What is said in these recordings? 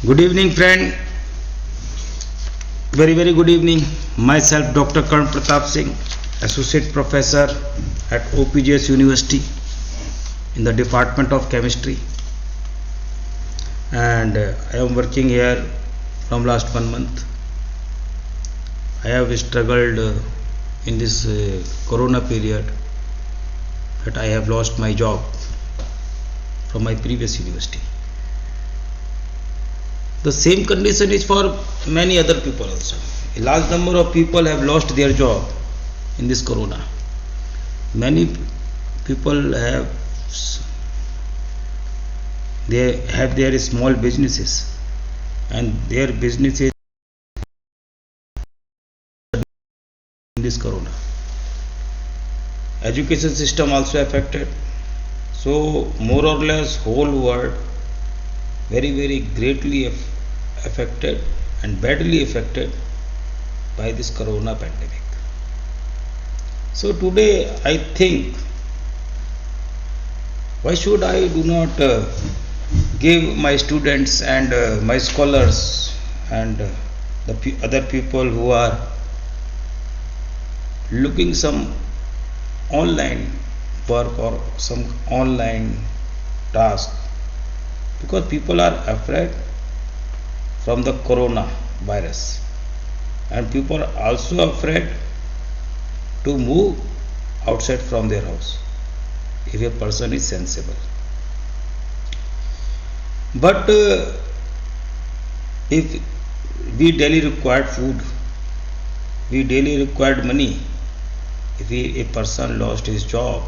Good evening, friend. Very good evening. Myself, Dr. Karan Pratap Singh, Associate Professor at OPGS University in the Department of Chemistry, and I am working here from last 1 month. I have struggled in this Corona period that I have lost my job from my previous university. The same condition is for many other people also. A large number of people have lost their job in this Corona. Many people have their small businesses, and their businesses in this Corona. Education system also affected. So more or less whole world very greatly affected and badly affected by this Corona pandemic. So today I think, why should I do not give my students and my scholars and the other people who are looking some online work or some online task, because people are afraid from the Corona virus, and people are also afraid to move outside from their house if a person is sensible. But if we daily required food, we daily required money, if a person lost his job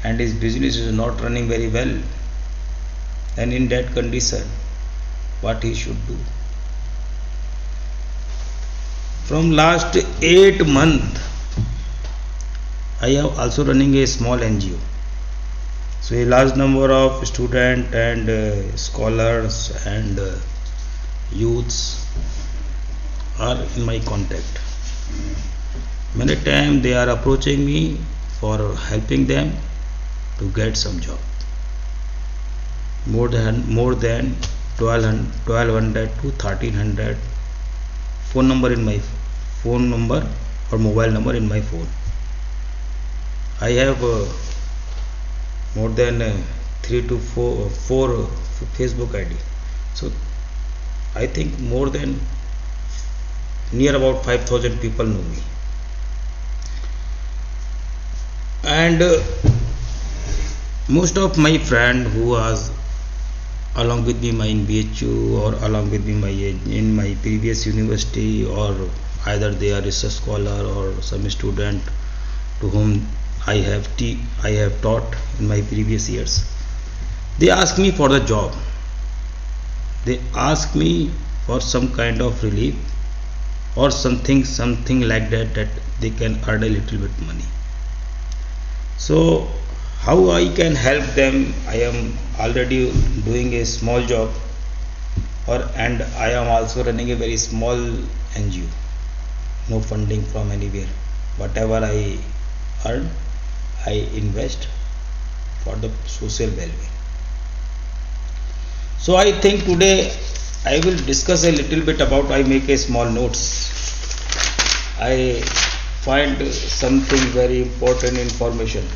and his business is not running very well, then in that condition what he should do? From last 8 months I am also running a small NGO. So a large number of students and scholars and youths are in my contact. Many times they are approaching me for helping them to get some job. More than 1200 to 1300 phone number or mobile number in my phone. I have more than 3 to 4 Facebook ID. So I think more than near about 5000 people know me, and most of my friend who was along with me in BHU or along with me in my previous university, or either they are research scholar or some student to whom I have taught in my previous years, they ask me for the job. They ask me for some kind of relief or something like that they can earn a little bit money. So how I can help them? I am already doing a small job, and I am also running a very small NGO. No funding from anywhere. Whatever I earn, I invest for the social well-being. So I think today I will discuss a little bit about, I make a small notes. I find something very important information.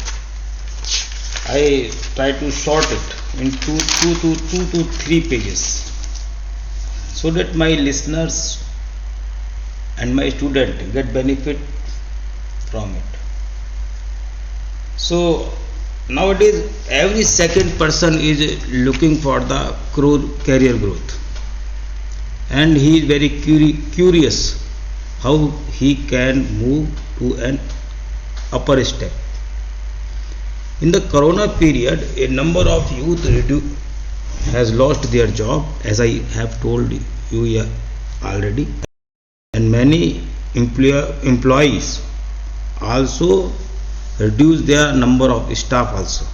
I try to short it in two to three pages, so that my listeners and my student get benefit from it. So nowadays every second person is looking for the career growth, and he is very curious how he can move to an upper step. In the Corona period, a number of youth has lost their job, as I have told you already, and many employees also reduce their number of staff also.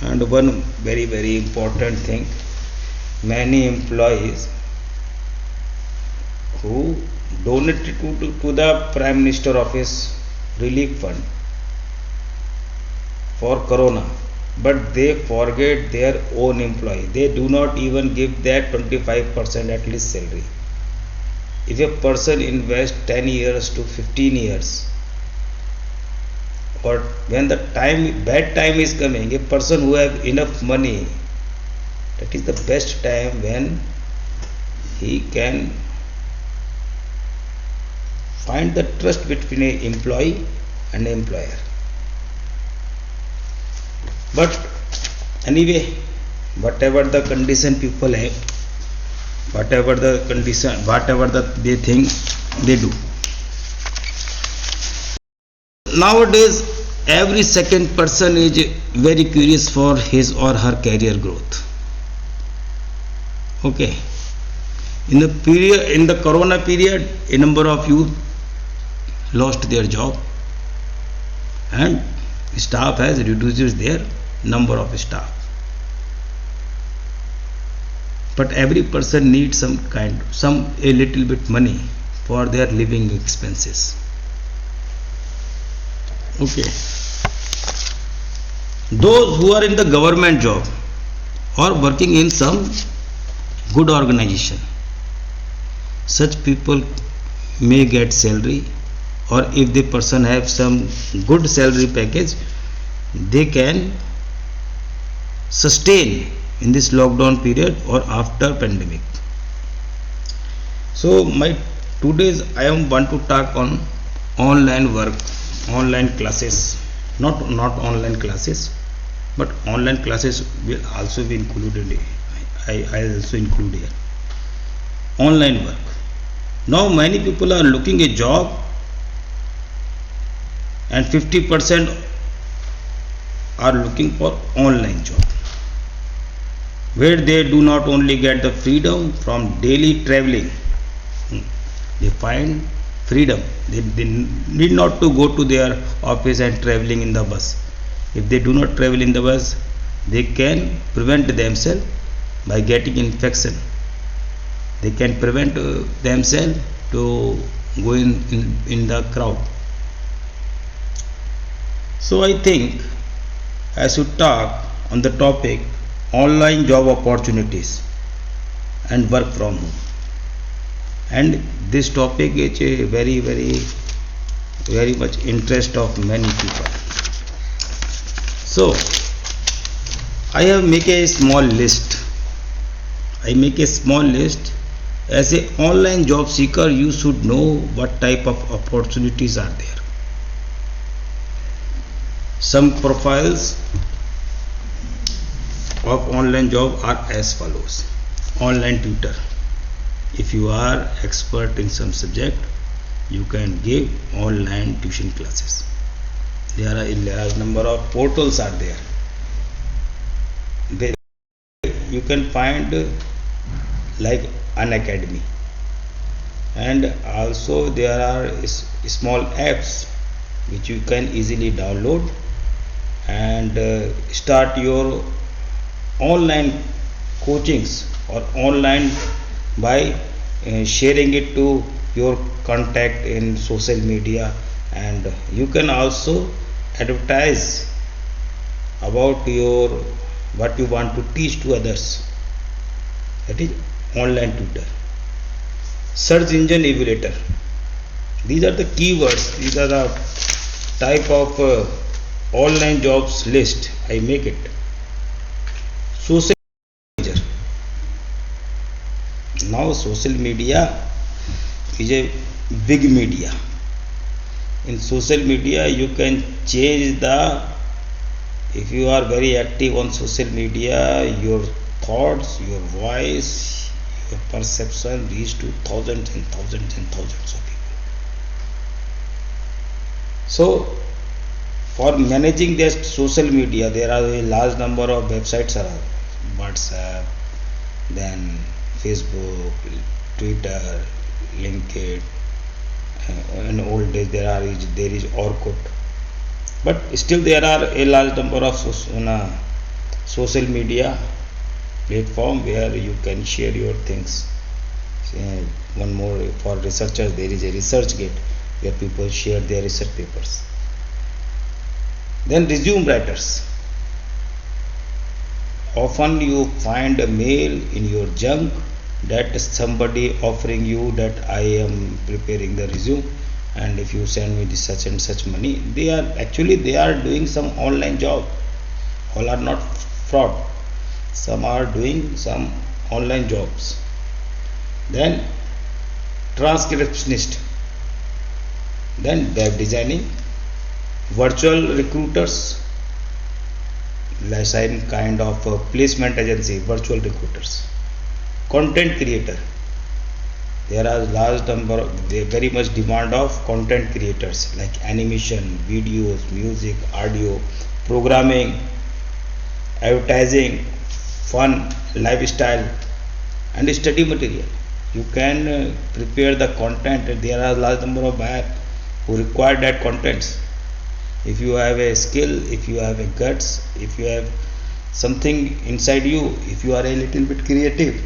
And one very important thing, many employees who donated to the Prime Minister Office relief fund for Corona, but they forget their own employee. They do not even give that 25% at least salary. If a person invests 10 years to 15 years, or when the time bad time is coming, a person who have enough money, that is the best time when he can find the trust between a employee and employer. But anyway, whatever the condition people have, whatever the condition, whatever the they think, they do. Nowadays, every second person is very curious for his or her career growth. Okay, in the corona period, a number of youth lost their job, and staff has reduced their number of staff. But every person needs some a little bit money for their living expenses. Okay, those who are in the government job or working in some good organization, such people may get salary, or if the person have some good salary package, they can sustain in this lockdown period or after pandemic. So my today's I am want to talk on online work, online classes, not online classes, but online classes will also be included. I also include here online work. Now many people are looking a job, and 50% are looking for online job, where they do not only get the freedom from daily traveling, they find freedom. They need not to go to their office and traveling in the bus. If they do not travel in the bus, they can prevent themselves by getting infection. They can prevent themselves to go in the crowd. So I think I should talk on the topic online job opportunities and work from home. And this topic is a very much interest of many people. So I have make a small list. I make a small list. As a online job seeker, you should know what type of opportunities are there. Some profiles of online job are as follows. Online tutor. If you are expert in some subject, you can give online tuition classes. There are a large number of portals are there. You can find like Unacademy, and also there are small apps which you can easily download and start your online coachings or online by sharing it to your contact in social media, and you can also advertise about your what you want to teach to others. That is online tutor. Search engine evaluator. These are the keywords. These are the type of online jobs list I make it. Social media. Now social media is a big media. In social media you can change the, if you are very active on social media, your thoughts, your voice, your perception reach to thousands and thousands and thousands of people. So for managing this social media, there are a large number of websites around. WhatsApp, then Facebook, Twitter, LinkedIn. In old days there is Orkut, but still there are a large number of social media platform where you can share your things. One more for researchers, there is a ResearchGate where people share their research papers. Then resume writers. often you find a mail in your junk that somebody offering you that I am preparing the resume, and if you send me this such and such money, they are doing some online job. All are not fraud, some are doing some online jobs. Then transcriptionist, then web designing, virtual recruiters, like some kind of placement agency, virtual recruiters, content creator. There are large number very much demand of content creators like animation, videos, music, audio, programming, advertising, fun, lifestyle, and study material. You can prepare the content. There are large number of buyers who require that contents. If you have a skill, if you have a guts, if you have something inside you, if you are a little bit creative,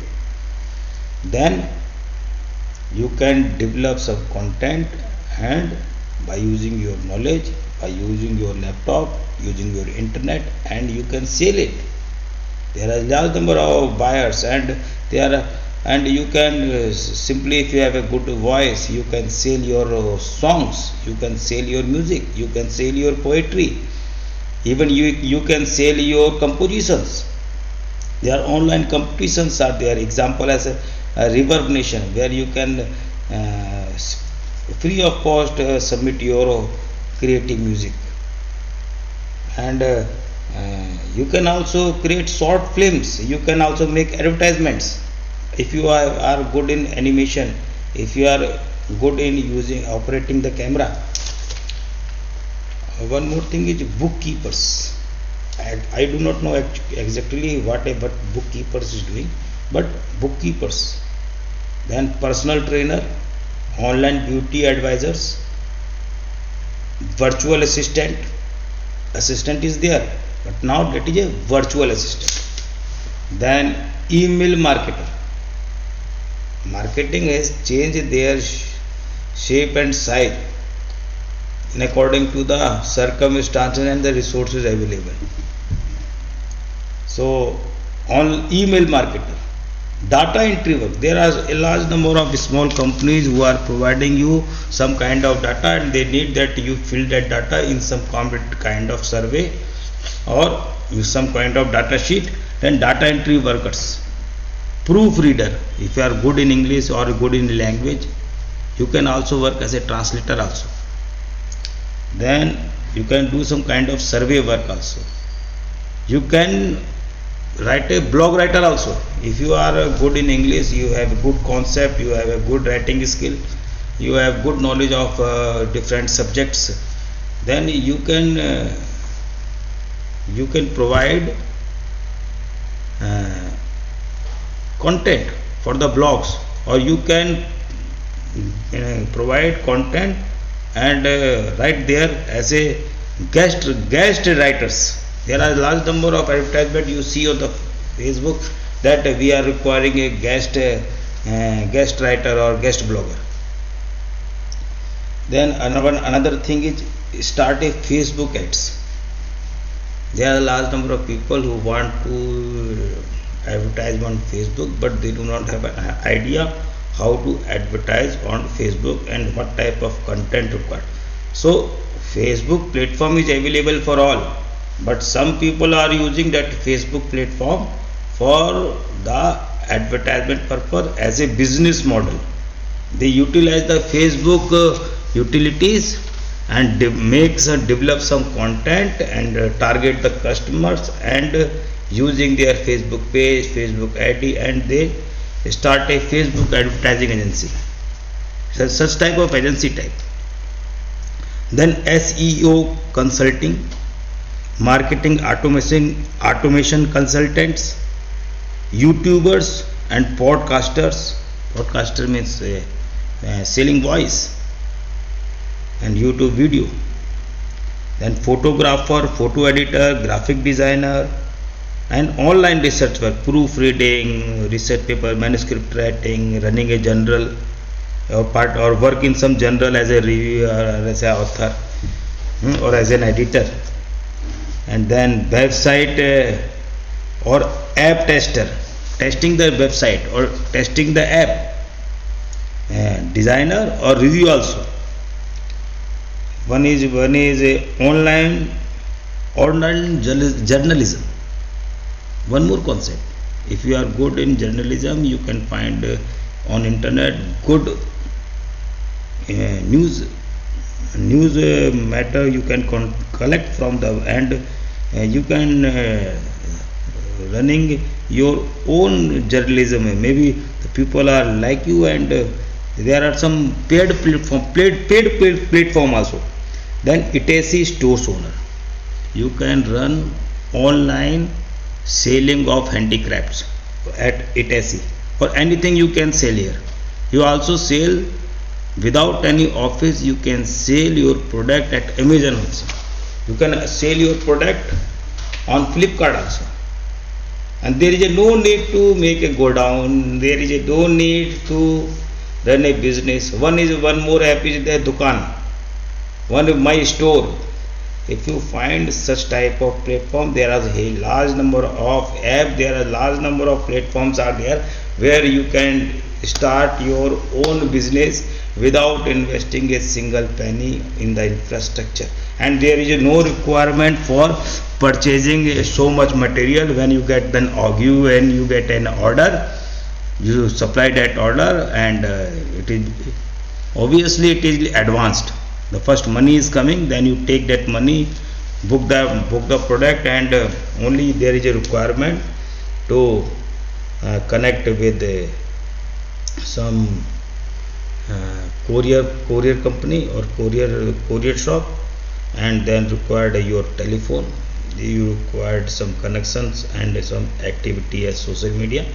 then you can develop some content, and by using your knowledge, by using your laptop, using your internet, and you can sell it. There are large number of buyers, and you can simply, if you have a good voice, you can sell your songs, you can sell your music, you can sell your poetry, even you can sell your compositions. There are online competitions are there, example as a Reverb Nation, where you can free of cost submit your creative music. And you can also create short films, you can also make advertisements. If you are good in animation, if you are good in using operating the camera. One more thing is bookkeepers. I do not know exactly what bookkeepers is doing, but bookkeepers, then personal trainer, online beauty advisors, virtual assistant is there, but now that is a virtual assistant. Then email marketer. Marketing has changed their shape and size in according to the circumstances and the resources available. So on email marketer, data entry work, there are a large number of small companies who are providing you some kind of data, and they need that you fill that data in some kind of survey or use some kind of data sheet. Then data entry workers, proofreader, if you are good in English or good in language, you can also work as a translator also. Then you can do some kind of survey work also. You can write a blog writer also. If you are good in English, you have a good concept, you have a good writing skill, you have good knowledge of different subjects, then you can provide content for the blogs, or you can provide content and write there as a guest writers. There are a large number of advertisements you see on the Facebook that we are requiring a guest writer or guest blogger. Then another thing is start a Facebook ads. There are a large number of people who want to advertise on Facebook, but they do not have an idea how to advertise on Facebook and what type of content required. So Facebook platform is available for all, but some people are using that Facebook platform for the advertisement purpose as a business model. They utilize the Facebook utilities and develop some content and target the customers, and using their Facebook page, Facebook ID, and they start a Facebook advertising agency, such type of agency type. Then SEO consulting, marketing automation consultants, YouTubers and podcasters. Podcaster means selling voice and YouTube video. Then photographer, photo editor, graphic designer, and online research work, proofreading, research paper, manuscript writing, running a journal, or work in some journal as a reviewer, as an author, or as an editor. And then website or app tester, testing the website or testing the app, designer or review also. One is a online journalism. One more concept: if you are good in journalism, you can find on internet good news matter you can collect from the, and you can running your own journalism. Maybe the people are like you, and there are some paid platform also. Then Itacy stores owner, you can run online selling of handicrafts at Itacy, or anything you can sell here. You also sell without any office. You can sell your product at Amazon also. You can sell your product on Flipkart also. And there is a no need to make a go down. There is a no need to run a business. One more app is the Dukan. One is My Store. If you find such type of platform, there are a large number of apps, there are large number of platforms are there where you can start your own business without investing a single penny in the infrastructure. And there is no requirement for purchasing so much material. When you get an augue and you get an order, you supply that order, and it is obviously it is advanced. The first money is coming, then you take that money, book the product, and only there is a requirement to connect with some courier company or courier shop, and then required your telephone. You required some connections and some activity as social media,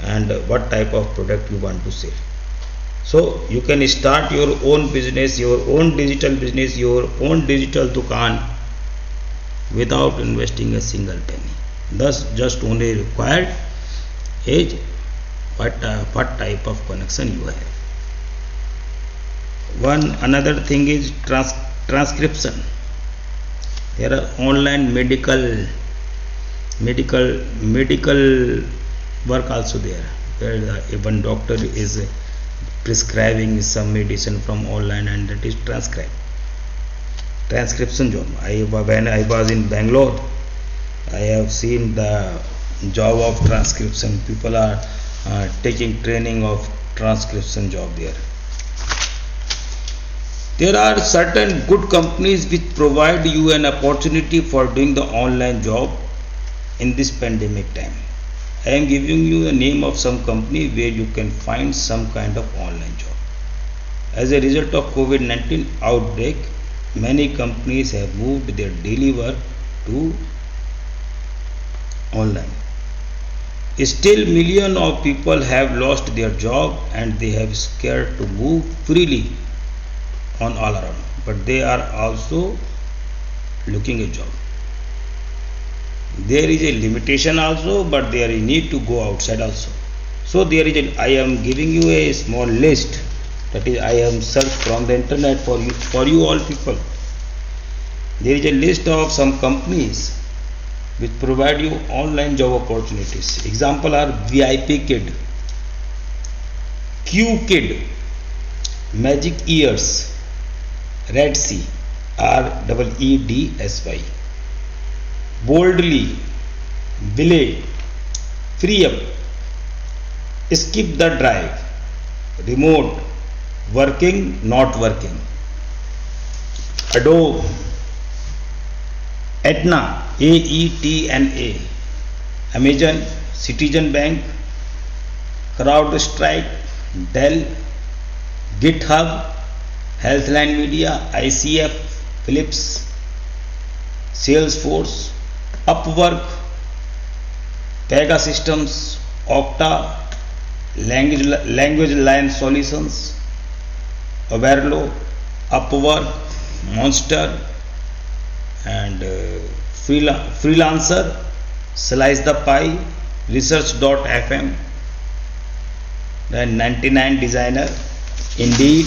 and what type of product you want to sell. So you can start your own business, your own digital business, your own digital dukan without investing a single penny. Thus, just only required is what type of connection you have. Another thing is transcription. There are online medical work also there, where even doctor is prescribing some medicine from online, and that is transcription job. When I was in Bangalore, I have seen the job of transcription. People are taking training of transcription job there. There are certain good companies which provide you an opportunity for doing the online job in this pandemic time. I am giving you a name of some company where you can find some kind of online job. As a result of COVID-19 outbreak, many companies have moved their daily work to online. Still, millions of people have lost their job, and they have scared to move freely on all around. But they are also looking a job. There is a limitation also, but there is need to go outside also. So I am giving you a small list, that is I am searched from the internet for you all people. There is a list of some companies which provide you online job opportunities. Example are VIP Kid, Q Kid, Magic Ears, Red Sea, REEDSY, Boldly, Belay, Free Up, Skip the Drive, Remote, Working, Not Working, Adobe, Etna, AETNA, Amazon, Citizen Bank, CrowdStrike, Dell, GitHub, Healthline Media, ICF, Philips, Salesforce, Upwork, Pegasystems, Okta, Language Line Solutions, Overlo, Upwork, Monster, and Freelancer, Slice the Pie, Research.fm, then 99 Designer, Indeed.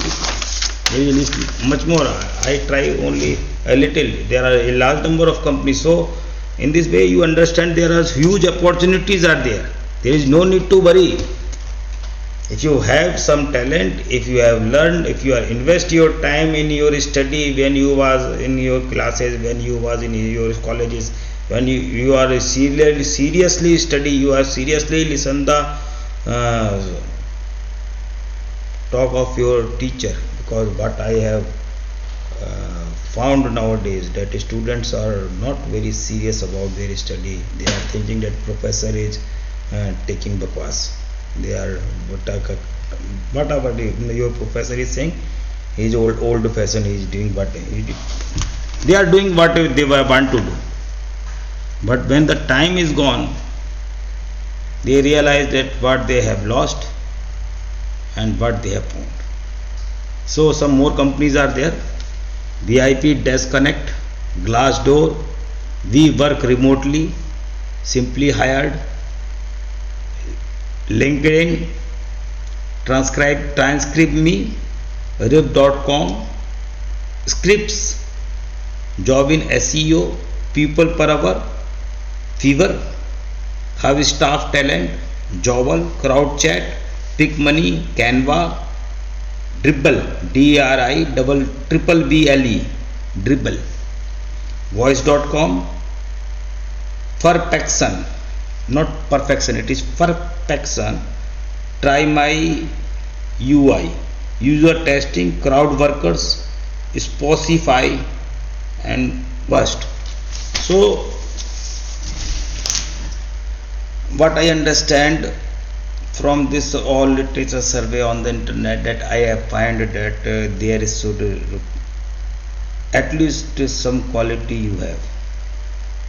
There is a list much more. I try only a little. There are a large number of companies. So In this way you understand there are huge opportunities are there. There is no need to worry. If you have some talent, if you have learned, if you are invest your time in your study, when you was in your classes, when you was in your colleges, when you are seriously study, you are seriously listen the talk of your teacher. Because what I have found nowadays, that students are not very serious about their study. They are thinking that professor is taking the class. They are whatever your professor is saying, he is old fashioned, he is doing what they are doing what they want to do. But when the time is gone, they realize that what they have lost and what they have found. So some more companies are there: VIP Desk Connect, Glassdoor, We Work Remotely, Simply Hired, LinkedIn, Transcribe Me, Rip.com, Scripts, Job in SEO, People Per Hour, Fever, Have Staff Talent, Jobble, CrowdChat, Pick Money, Canva, Dribble, DRIBBLE, Dribble, Voice.com, Perfection, not perfection, it is Perfection, Try My UI, User Testing, Crowd Workers, Spotify, and Burst. So what I understand from this all literature survey on the internet, that I have find that there is should at least some quality you have.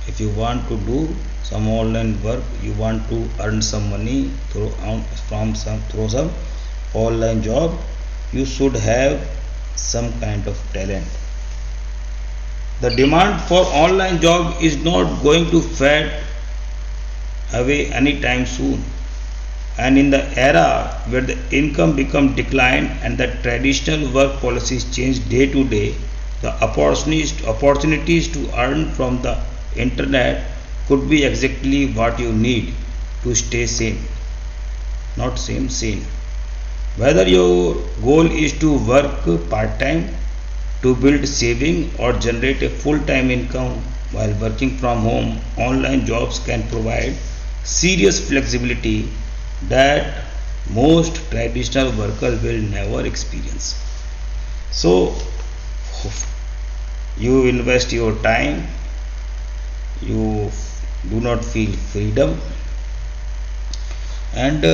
If you want to do some online work, you want to earn some money through some online job, you should have some kind of talent. The demand for online job is not going to fade away anytime soon. And in the era where the income become declined and the traditional work policies change day to day, the opportunities to earn from the internet could be exactly what you need to stay sane. Not sane. Whether your goal is to work part-time, to build saving, or generate a full-time income while working from home, online jobs can provide serious flexibility that most traditional workers will never experience. So you invest your time, you do not feel freedom. And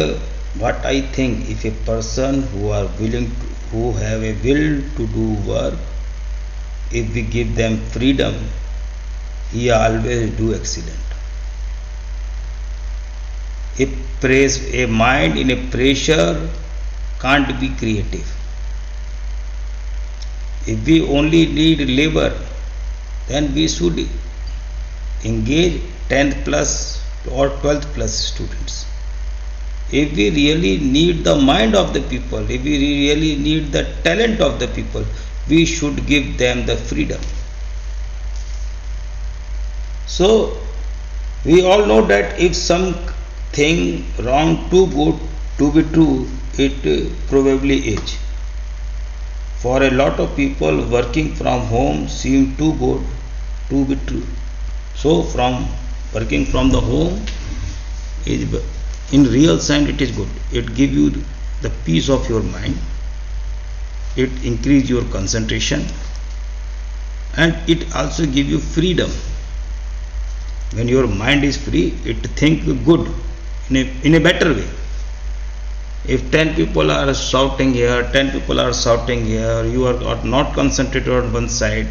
what I think, if a person who are willing to, who have a will to do work, if we give them freedom, he always do excellent. A mind in a pressure can't be creative. If we only need labor, then we should engage 10th plus or 12th plus students. If we really need the mind of the people, if we really need the talent of the people, we should give them the freedom. So we all know that if something wrong too good to be true, it probably is. For a lot of people, working from home seems too good to be true. So from working from the home is, in real sense, it is good. It gives you the peace of your mind, it increase your concentration, and it also gives you freedom. When your mind is free, it think good in a better way. If 10 people are shouting here, 10 people are shouting here, you are not concentrated on one side,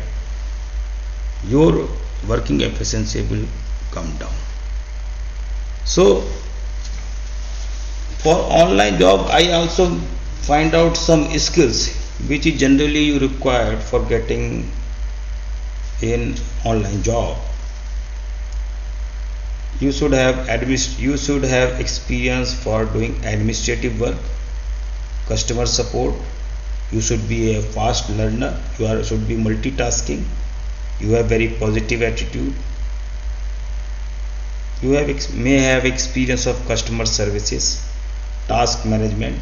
your working efficiency will come down. So for online job, I also find out some skills which is generally you required for getting in online job. You should have experience for doing administrative work, customer support. You should be a fast learner. Should be multitasking. You have very positive attitude. You may have experience of customer services, task management.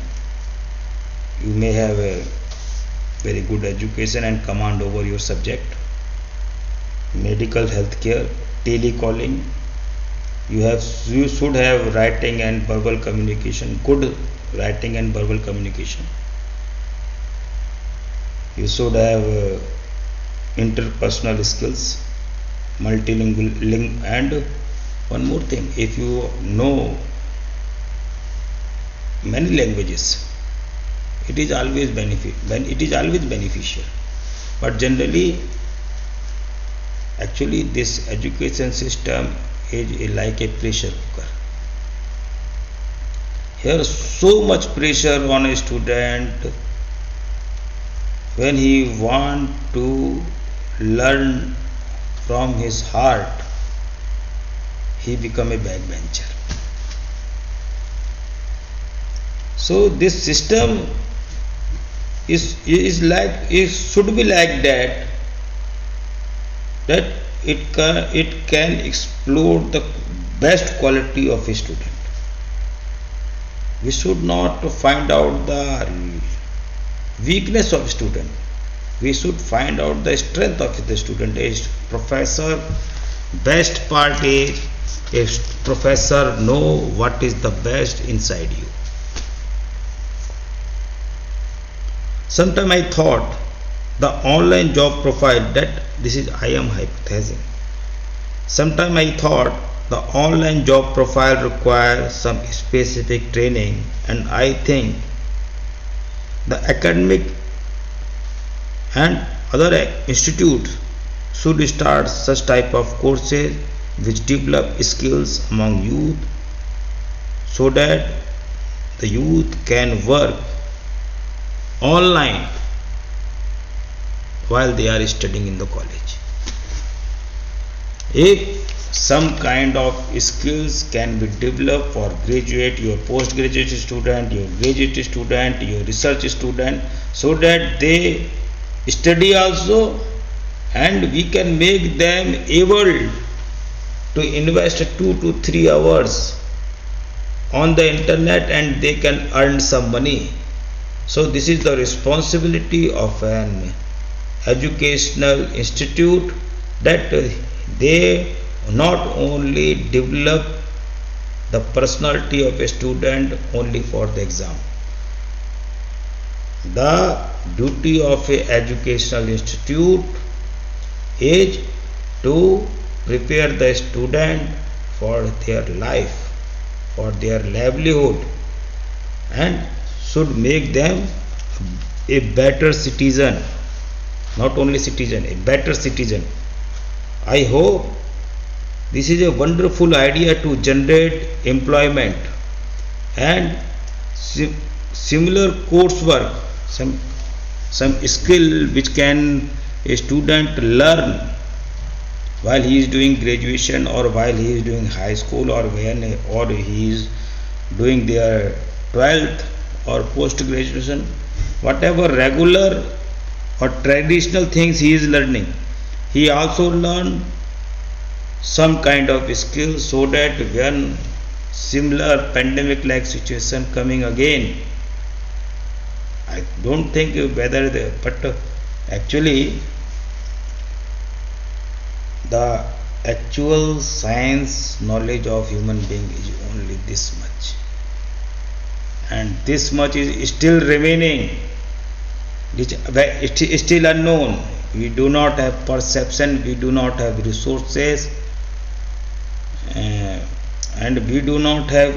You may have a very good education and command over your subject. Medical healthcare, telecalling. You should have writing and verbal communication, good writing and verbal communication. You should have interpersonal skills, multilingual, and one more thing, if you know many languages, it is always beneficial. But generally, actually, this education system is like a pressure cooker. Here so much pressure on a student when he want to learn from his heart, he become a backbencher. So this system is should be like that, that it can explore the best quality of a student. We should not find out the weakness of student. We should find out the strength of the student. A professor, best part is a professor know what is the best inside you. Sometime I thought the online job profile, that this is I am hypothesizing. Sometime I thought the online job profile requires some specific training, and I think the academic and other institutes should start such type of courses which develop skills among youth, so that the youth can work online while they are studying in the college. If some kind of skills can be developed for graduate, your postgraduate student, your graduate student, your research student, so that they study also, and we can make them able to invest 2 to 3 hours on the internet and they can earn some money. So this is the responsibility of an educational institute, that they not only develop the personality of a student only for the exam. The duty of a educational institute is to prepare the student for their life, for their livelihood, and should make them a better citizen. Not only citizen, a better citizen. I hope this is a wonderful idea to generate employment, and similar coursework, some skill which can a student learn while he is doing graduation, or while he is doing high school, or he is doing their 12th or post graduation, whatever regular or traditional things he is learning, he also learn some kind of skill, so that when similar pandemic like situation coming again, I don't think whether but actually the actual science knowledge of human being is only this much, and this much is still remaining, it is still unknown. We do not have perception, we do not have resources, and we do not have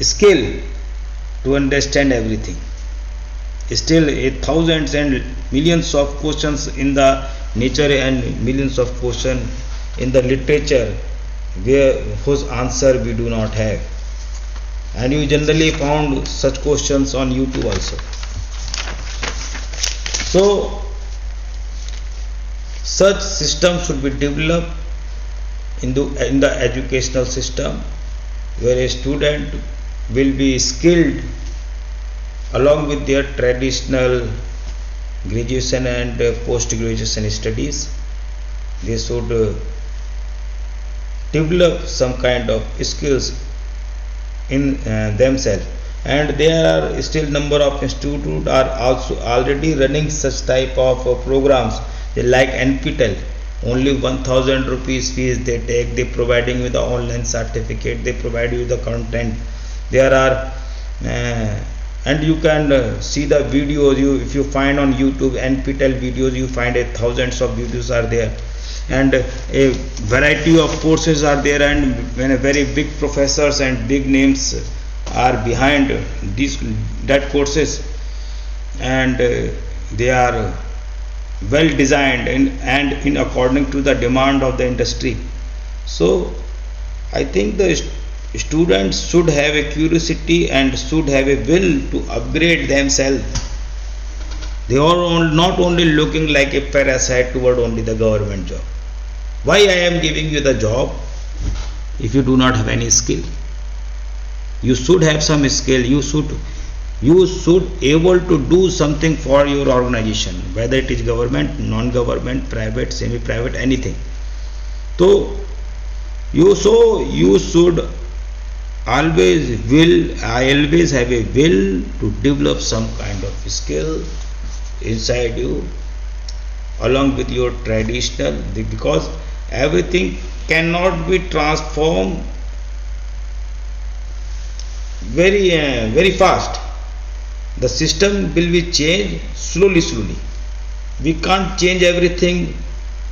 skill to understand everything. Still thousands and millions of questions in the nature, and millions of questions in the literature, whose answer we do not have, and you generally found such questions on YouTube also. So such system should be developed in the educational system, where a student will be skilled along with their traditional graduation and post graduation studies. They should develop some kind of skills in themselves, and there are still number of institutes are also already running such type of programs. They like NPTEL, only 1000 rupees fees they take, they providing you the online certificate, they provide you the content. There are and you can see the videos. You, if you find on YouTube NPTEL videos, you find thousands of videos are there, and a variety of courses are there, and when a very big professors and big names are behind these that courses, and they are well designed and in according to the demand of the industry. So I think the students should have a curiosity and should have a will to upgrade themselves. They are not only looking like a parasite toward only the government job. Why I am giving you the job if you do not have any skill? You should have some skill. You should able to do something for your organization, whether it is government, non-government, private, semi-private, anything. So you should always will. I always have a will to develop some kind of skill inside you, along with your traditional, because everything cannot be transformed very fast. The system will be changed slowly. We can't change everything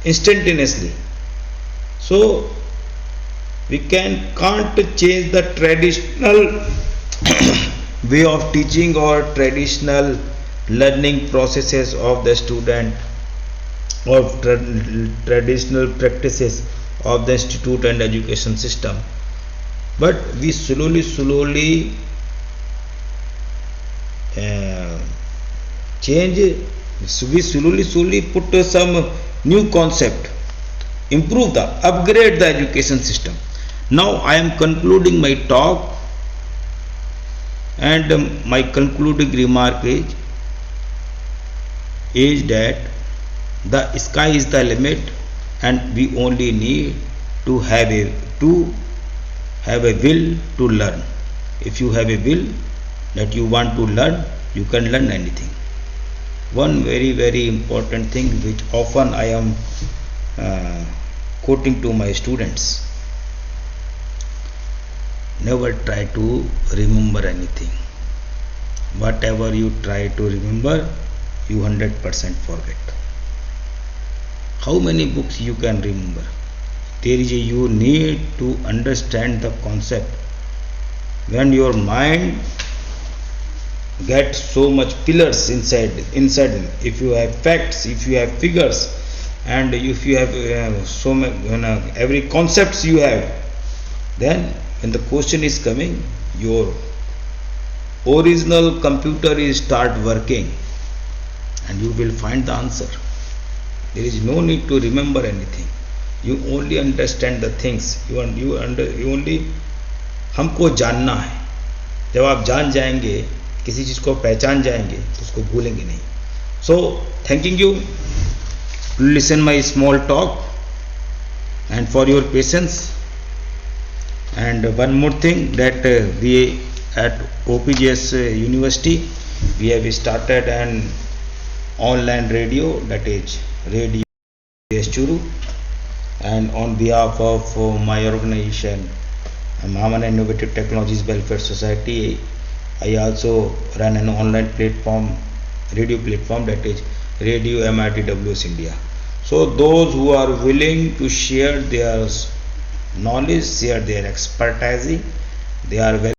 instantaneously. So we can't change the traditional way of teaching or traditional learning processes of the student, or traditional practices of the institute and education system. But we slowly change. We slowly put some new concept, improve the upgrade the education system. Now I am concluding my talk, and my concluding remark is that the sky is the limit, and we only need to have a will to learn. If you have a will that you want to learn, you can learn anything. One very important thing which often I am quoting to my students: never try to remember anything. Whatever you try to remember, you 100% forget. How many books you can remember? You need to understand the concept. When your mind gets so much pillars inside, if you have facts, if you have figures, and if you have so many, every concepts you have, then when the question is coming, your original computer is start working, and you will find the answer. There is no need to remember anything. You only understand the things. You only, हमको जानना है. जब आप जान जाएंगे, किसी चीज़ को पहचान जाएंगे, तो उसको भूलेंगे नहीं. So thanking you to listen my small talk and for your patience. And one more thing, that we at OPGS University, we have started an online radio, that is Radio Churu, and on behalf of my organization, Mahaman Innovative Technologies Welfare Society, I also run an online platform, radio platform, that is Radio MRTWS India. So those who are willing to share their knowledge, share their expertise, they are very